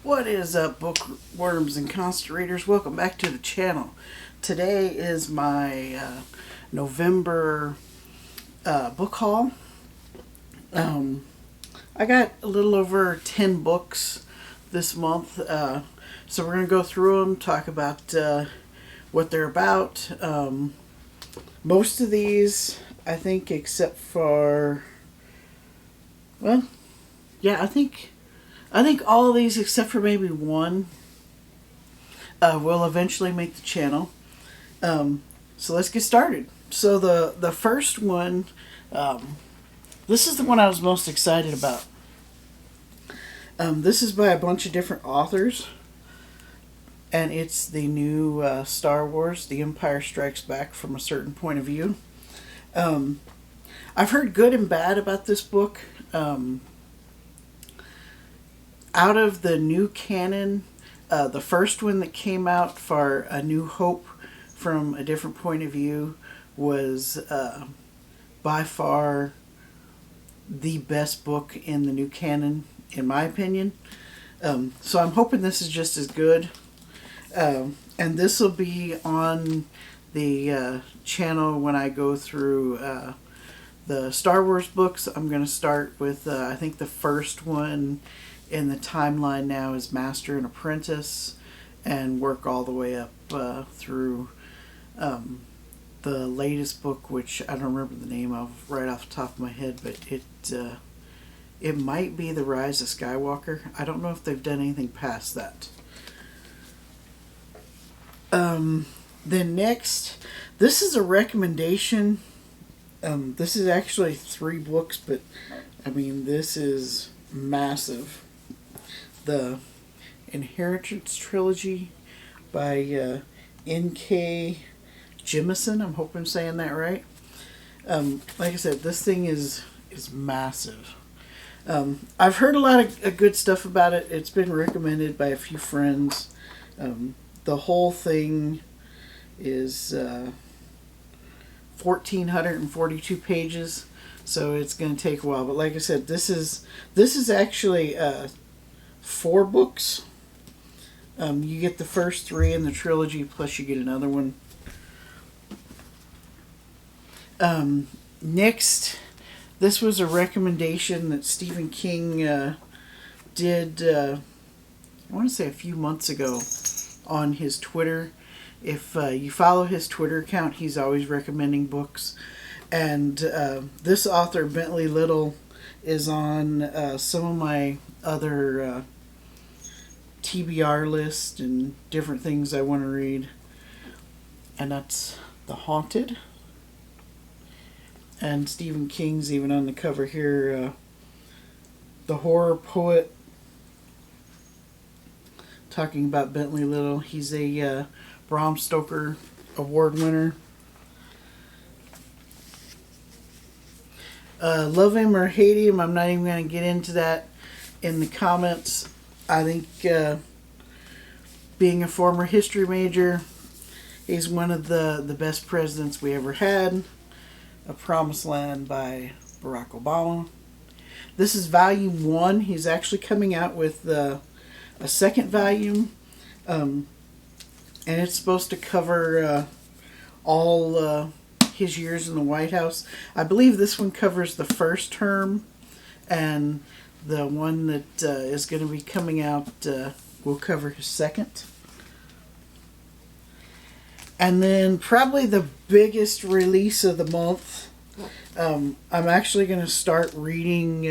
What is up, bookworms and constellators? Welcome back to the channel. Today is my November book haul. I got a little over 10 books this month, so we're going to go through them, talk about what they're about. Most of these, I think, except for, well, yeah, I think all of these except for maybe one will eventually make the channel. So let's get started. So the first one, this is the one I was most excited about. This is by a bunch of different authors, and it's the new Star Wars, The Empire Strikes Back from a Certain Point of View. I've heard good and bad about this book. Out of the new canon, the first one that came out for A New Hope from a different point of view was by far the best book in the new canon, in my opinion. So I'm hoping this is just as good. And this will be on the channel when I go through the Star Wars books. I'm going to start with, I think the first one in the timeline now is Master and Apprentice, and work all the way up through the latest book, which I don't remember the name of right off the top of my head, but it might be The Rise of Skywalker. I don't know if they've done anything past that. Then next, this is a recommendation. This is actually 3 books, but I mean, this is massive. The Inheritance Trilogy by N.K. Jemisin. I'm hoping I'm saying that right. Like I said, this thing is massive. I've heard a lot of good stuff about it. It's been recommended by a few friends. The whole thing is 1,442 pages, so it's going to take a while. But like I said, this is actually 4 books. You get the first 3 in the trilogy, plus you get another one. Next, this was a recommendation that Stephen King did, I want to say a few months ago, on his Twitter. If you follow his Twitter account, he's always recommending books. And this author, Bentley Little, is on some of my other TBR list and different things I want to read. And that's The Haunted. And Stephen King's even on the cover here. The Horror Poet. Talking about Bentley Little. He's a Bram Stoker Award winner. Love him or hate him, I'm not even going to get into that in the comments. I think being a former history major, he's one of the best presidents we ever had. A Promised Land by Barack Obama. This is volume 1. He's actually coming out with a second volume. And it's supposed to cover all his years in the White House. I believe this one covers the first term, and the one that is going to be coming out will cover his second. And then probably the biggest release of the month, I'm actually going to start reading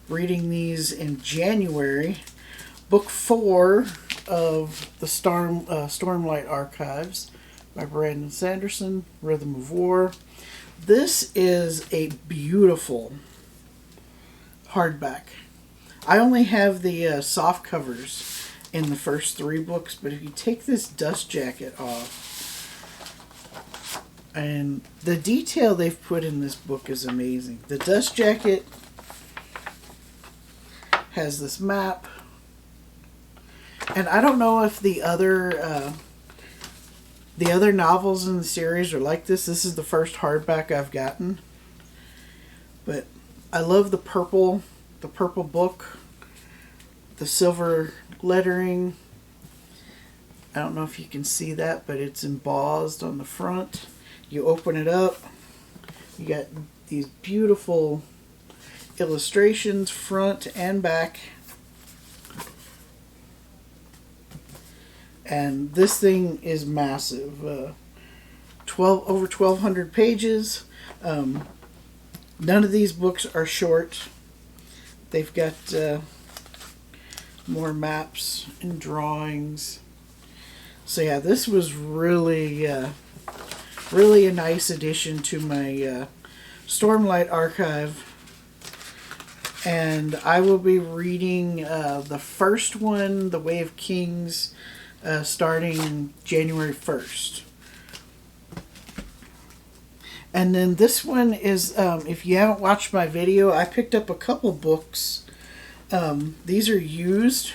these in January. Book 4 of the Stormlight Archives by Brandon Sanderson, Rhythm of War. This is a beautiful hardback. I only have the soft covers in the first 3 books, but if you take this dust jacket off, and the detail they've put in this book is amazing. The dust jacket has this map, and I don't know if the other novels in the series are like this. This is the first hardback I've gotten, but I love the purple book. the silver lettering. I don't know if you can see that, but it's embossed on the front. You open it up, you got these beautiful illustrations front and back. And this thing is massive. 1,200 pages. None of these books are short. They've got more maps and drawings. So yeah, this was really a nice addition to my Stormlight archive. And I will be reading the first one, The Way of Kings, starting January 1st. And then this one is, if you haven't watched my video, I picked up a couple books. These are used.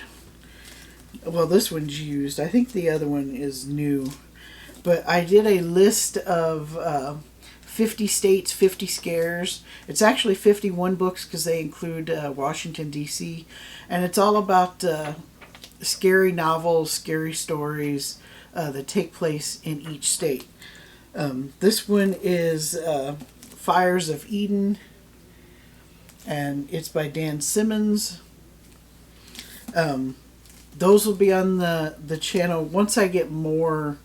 Well, this one's used. I think the other one is new. But I did a list of 50 states, 50 scares. It's actually 51 books because they include Washington, D.C. And it's all about scary novels, scary stories that take place in each state. This one is Fires of Eden, and it's by Dan Simmons. Those will be on the channel once I get more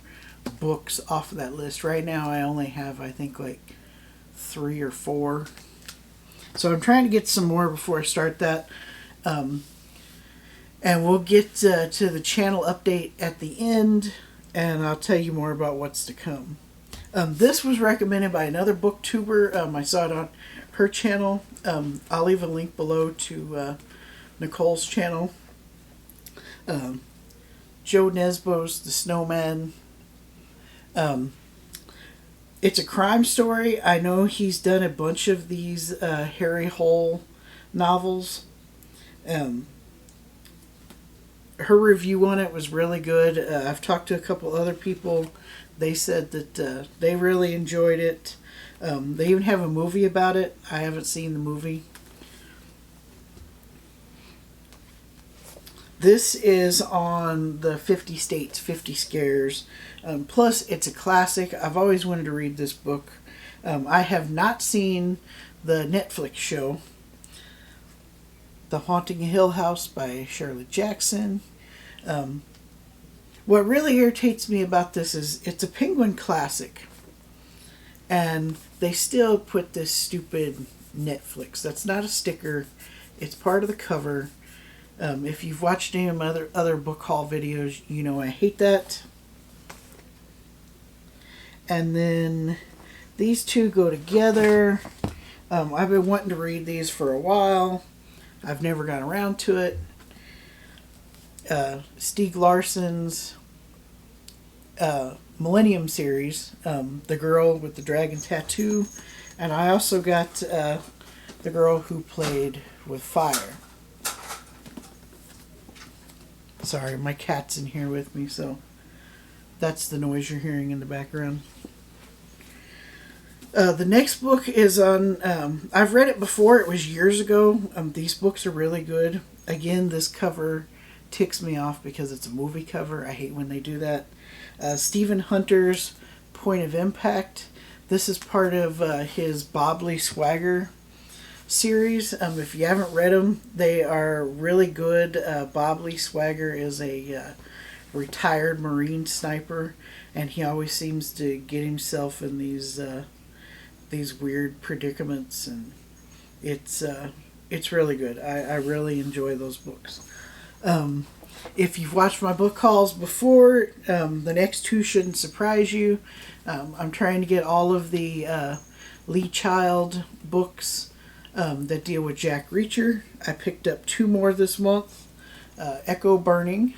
books off of that list. Right now I only have, I think, like 3 or 4. So I'm trying to get some more before I start that. And we'll get to the channel update at the end, and I'll tell you more about what's to come. This was recommended by another booktuber. I saw it on her channel. I'll leave a link below to Nicole's channel. Joe Nesbo's The Snowman. It's a crime story. I know he's done a bunch of these Harry Hole novels. Her review on it was really good. I've talked to a couple other people. They said that they really enjoyed it. They even have a movie about it. I haven't seen the movie. This is on the 50 States, 50 Scares. Plus, it's a classic. I've always wanted to read this book. I have not seen the Netflix show, The Haunting of Hill House by Shirley Jackson. What really irritates me about this is it's a Penguin classic. And they still put this stupid Netflix. That's not a sticker. It's part of the cover. If you've watched any of my other book haul videos, you know I hate that. And then these two go together. I've been wanting to read these for a while. I've never got around to it. Stieg Larsson's Millennium series, The Girl with the Dragon Tattoo. And I also got The Girl Who Played with Fire. Sorry, my cat's in here with me, so that's the noise you're hearing in the background. The next book is on, I've read it before, it was years ago. These books are really good. Again, this cover ticks me off because it's a movie cover. I hate when they do that. Stephen Hunter's Point of Impact. This is part of his Bobley Swagger series. If you haven't read them, they are really good. Bobley Swagger is a retired Marine sniper, and he always seems to get himself in these weird predicaments, and it's really good. I really enjoy those books. If you've watched my book hauls before, the next two shouldn't surprise you. I'm trying to get all of the Lee Child books that deal with Jack Reacher. I picked up 2 more this month. Echo Burning.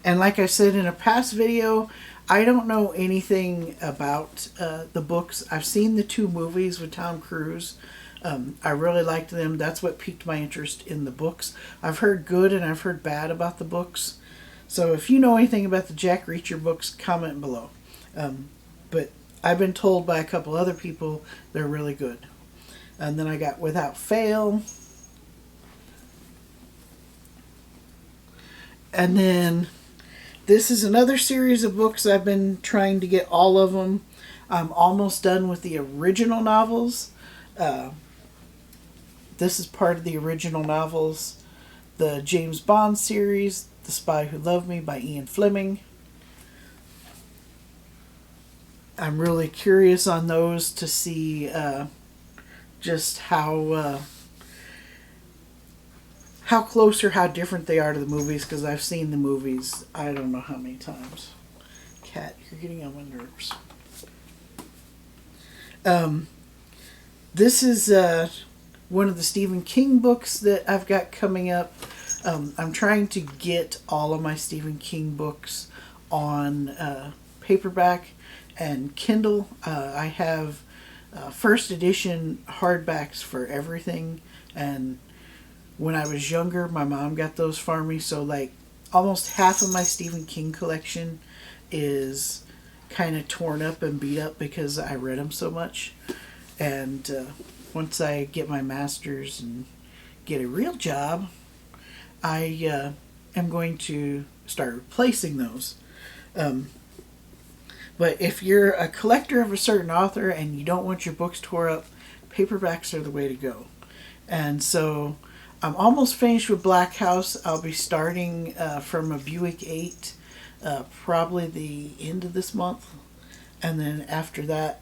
And like I said in a past video, I don't know anything about the books. I've seen the 2 movies with Tom Cruise. I really liked them. That's what piqued my interest in the books. I've heard good and I've heard bad about the books. So if you know anything about the Jack Reacher books, comment below. But I've been told by a couple other people they're really good. And then I got Without Fail, And then this is another series of books. I've been trying to get all of them. I'm almost done with the original novels. This is part of the original novels. The James Bond series, The Spy Who Loved Me by Ian Fleming. I'm really curious on those to see just how close or how different they are to the movies, because I've seen the movies I don't know how many times. Cat, you're getting on my nerves. This is one of the Stephen King books that I've got coming up. I'm trying to get all of my Stephen King books on paperback and Kindle. I have first edition hardbacks for everything, and when I was younger, my mom got those for me, so like almost half of my Stephen King collection is kind of torn up and beat up because I read them so much. And once I get my master's and get a real job, I am going to start replacing those. But if you're a collector of a certain author and you don't want your books tore up, paperbacks are the way to go. And so I'm almost finished with Black House. I'll be starting from a Buick 8 probably the end of this month. And then after that,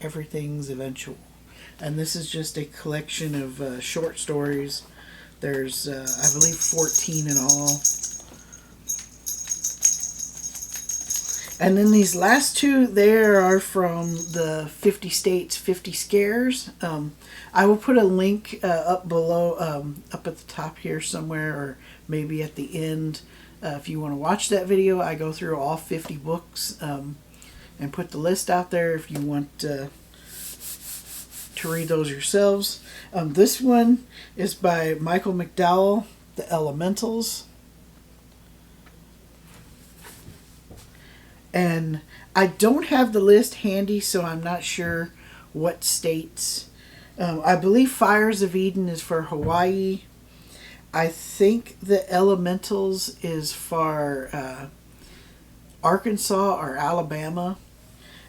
everything's eventual. And this is just a collection of short stories. There's, I believe, 14 in all. And then these last two there are from the 50 States, 50 Scares. I will put a link up below, up at the top here somewhere, or maybe at the end. If you want to watch that video, I go through all 50 books and put the list out there if you want to read those yourselves. This one is by Michael McDowell, The Elementals. And I don't have the list handy, so I'm not sure what states. I believe Fires of Eden is for Hawaii. I think The Elementals is for Arkansas or Alabama.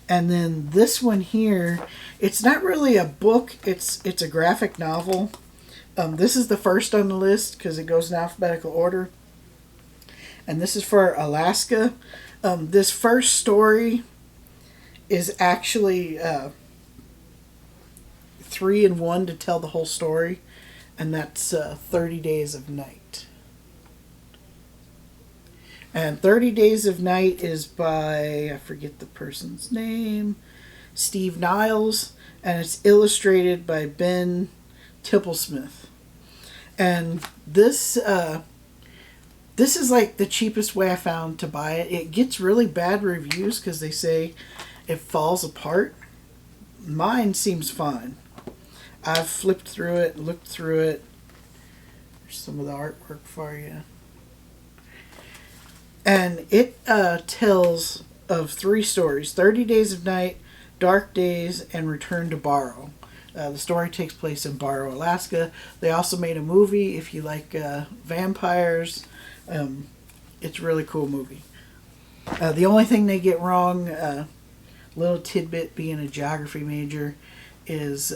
And then this one here, it's not really a book, it's a graphic novel. This is the first on the list because it goes in alphabetical order. And this is for Alaska. This first story is actually 3 in 1 to tell the whole story, and that's 30 Days of Night. And 30 Days of Night is by, I forget the person's name, Steve Niles, and it's illustrated by Ben Tipplesmith. And this is like the cheapest way I found to buy it. It gets really bad reviews because they say it falls apart. Mine seems fine. I've flipped through it, looked through it. There's some of the artwork for you. And it tells of 3 stories: 30 Days of Night, Dark Days, and Return to Barrow. The story takes place in Barrow, Alaska. They also made a movie if you like vampires. It's a really cool movie. The only thing they get wrong, little tidbit being a geography major, is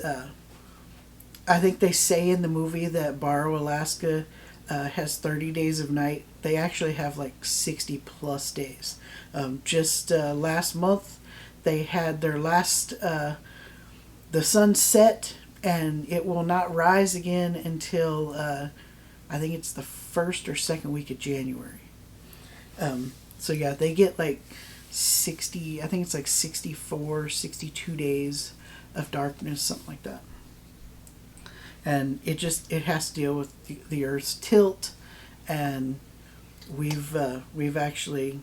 I think they say in the movie that Barrow, Alaska has 30 days of night. They actually have like 60 plus days. Just last month they had their last, the sun set, and it will not rise again until I think it's the first or second week of January. So yeah, they get like 60, I think it's like 64, 62 days of darkness, something like that. And it has to deal with the Earth's tilt, and we've actually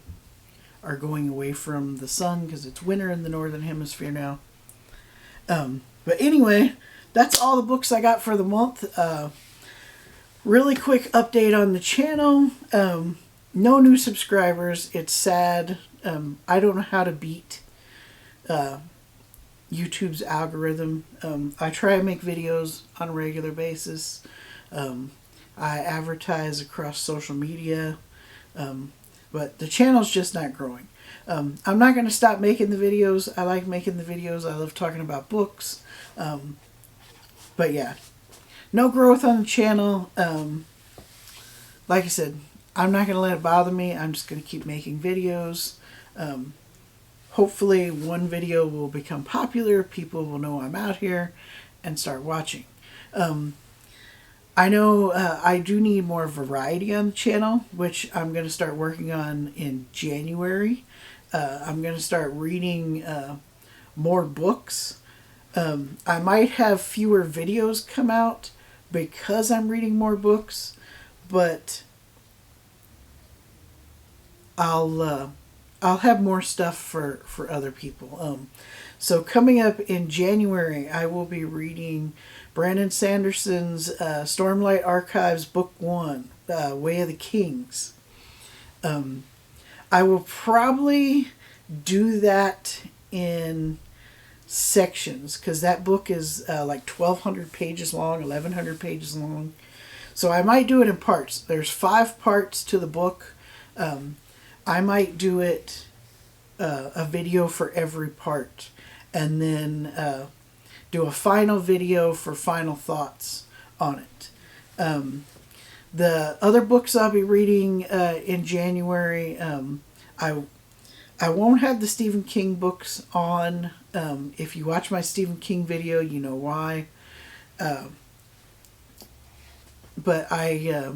are going away from the sun because it's winter in the northern hemisphere now. But anyway, that's all the books I got for the month. Really quick update on the channel. No new subscribers. It's sad. I don't know how to beat YouTube's algorithm. I try to make videos on a regular basis. I advertise across social media. But the channel's just not growing. I'm not going to stop making the videos. I like making the videos. I love talking about books. But yeah, no growth on the channel. Like I said, I'm not going to let it bother me. I'm just going to keep making videos. Hopefully one video will become popular. People will know I'm out here and start watching. I know I do need more variety on the channel, which I'm going to start working on in January. I'm going to start reading more books. I might have fewer videos come out because I'm reading more books, but I'll have more stuff for other people. So coming up in January, I will be reading Brandon Sanderson's Stormlight Archives Book 1, Way of the Kings. I will probably do that in sections because that book is like 1,200 pages long, 1,100 pages long. So I might do it in parts. There's 5 parts to the book. I might do it a video for every part, and then do a final video for final thoughts on it. The other books I'll be reading in January, I won't have the Stephen King books on. If you watch my Stephen King video, you know why. But I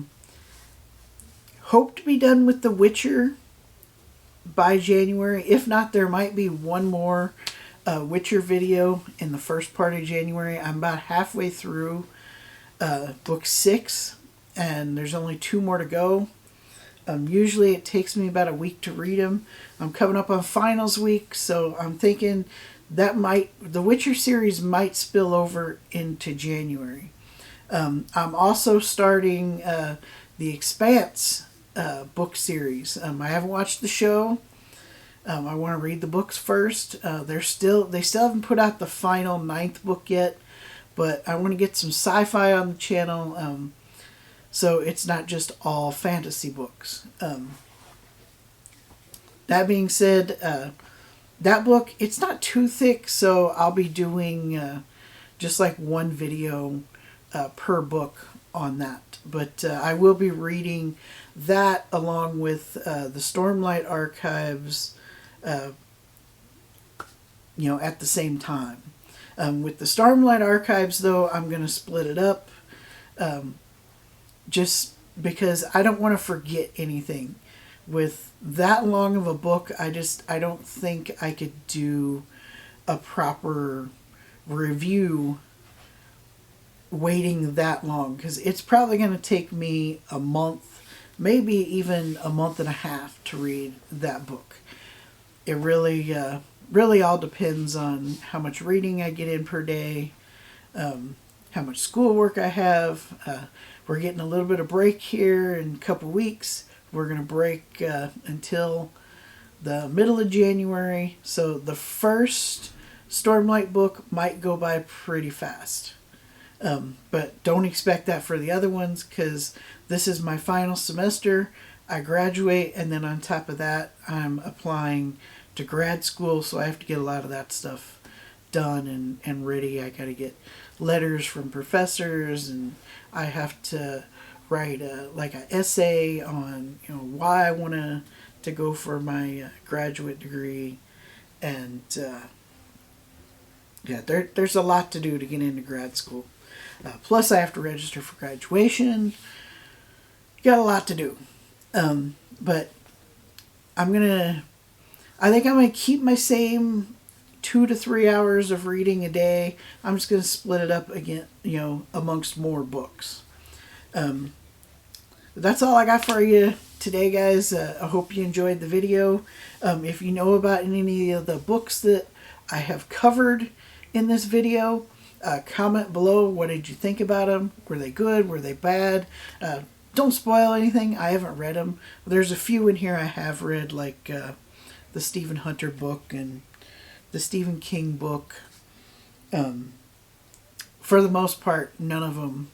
hope to be done with The Witcher by January. If not, there might be one more Witcher video in the first part of January. I'm about halfway through book 6, and there's only 2 more to go. Usually it takes me about a week to read them. I'm coming up on finals week, so I'm thinking that the Witcher series might spill over into January. I'm also starting the Expanse book series. I haven't watched the show. I want to read the books first. They still haven't put out the final 9th book yet, but I want to get some sci-fi on the channel, so it's not just all fantasy books. That being said, that book, it's not too thick, so I'll be doing just like one video per book on that. But I will be reading that along with the Stormlight Archives, at the same time. With the Stormlight Archives, though, I'm going to split it up, just because I don't want to forget anything. With that long of a book, I don't think I could do a proper review waiting that long, because it's probably going to take me a month, maybe even a month and a half to read that book. It really all depends on how much reading I get in per day, how much schoolwork I have. We're getting a little bit of break here in a couple weeks. We're going to break until the middle of January, so the first Stormlight book might go by pretty fast. But don't expect that for the other ones, because this is my final semester. I graduate, and then on top of that, I'm applying to grad school, so I have to get a lot of that stuff done and ready. I got to get letters from professors, and I have to write an essay on why I want to go for my graduate degree, and there's a lot to do to get into grad school. Plus, I have to register for graduation. Got a lot to do. But I think I'm going to keep my same 2 to 3 hours of reading a day. I'm just going to split it up again, amongst more books. That's all I got for you today, guys. I hope you enjoyed the video. If you know about any of the books that I have covered in this video, comment below. What did you think about them? Were they good? Were they bad? Don't spoil anything. I haven't read them. There's a few in here I have read, like the Stephen Hunter book and the Stephen King book. For the most part, none of them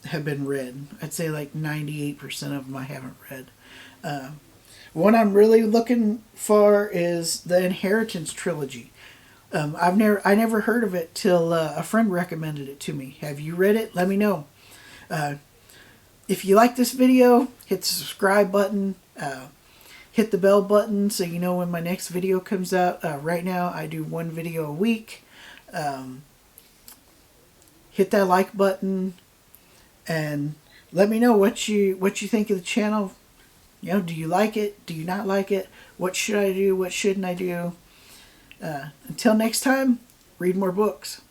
have been read. I'd say like 98% of them I haven't read. One I'm really looking for is the Inheritance trilogy. I never heard of it till a friend recommended it to me. Have you read it? Let me know. If you like this video, hit the subscribe button. Hit the bell button so you know when my next video comes out. Right now, I do one video a week. Hit that like button, and let me know what you think of the channel. You know, do you like it? Do you not like it? What should I do? What shouldn't I do? Until next time, read more books.